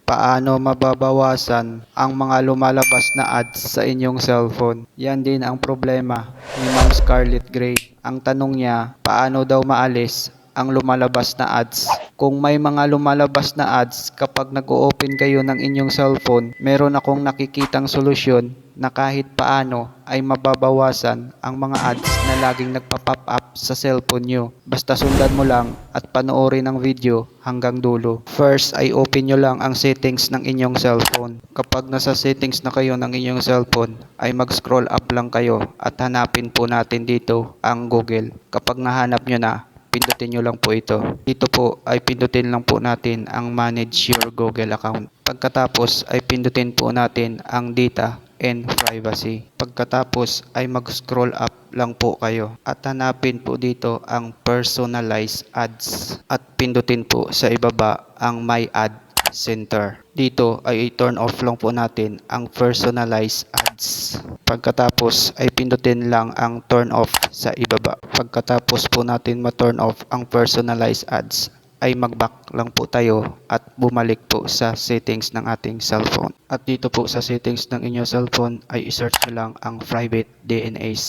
Paano mababawasan ang mga lumalabas na ads sa inyong cellphone? Yan din ang problema ni Ma'am Scarlett Gray. Ang tanong niya, paano daw maalis ang lumalabas na ads? Kung may mga lumalabas na ads kapag nag-o-open kayo ng inyong cellphone, meron akong nakikitang solusyon na kahit paano ay mababawasan ang mga ads na laging nagpa-pop up sa cellphone nyo. Basta sundan mo lang at panoorin ang video hanggang dulo. First ay open nyo lang ang settings ng inyong cellphone. Kapag nasa settings na kayo ng inyong cellphone, ay mag-scroll up lang kayo at hanapin po natin dito ang Google. Kapag nahanap nyo na, pindutin nyo lang po ito. Dito po ay pindutin lang po natin ang manage your Google account. Pagkatapos ay pindutin po natin ang data and privacy. Pagkatapos ay mag-scroll up lang po kayo at hanapin po dito ang personalized ads at pindutin po sa ibaba ang my ad center. Dito ay i-turn off lang po natin ang personalized ads. Pagkatapos ay pindutin lang ang turn off sa ibaba. Pagkatapos po natin ma-turn off ang personalized ads, ay mag-back lang po tayo at bumalik po sa settings ng ating cellphone. At dito po sa settings ng inyong cellphone ay i-search nyo lang ang private DNS.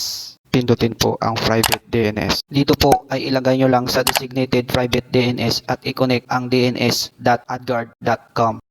Pindutin po ang private DNS. Dito po ay ilagay nyo lang sa designated private DNS at i-connect ang dns.adguard.com.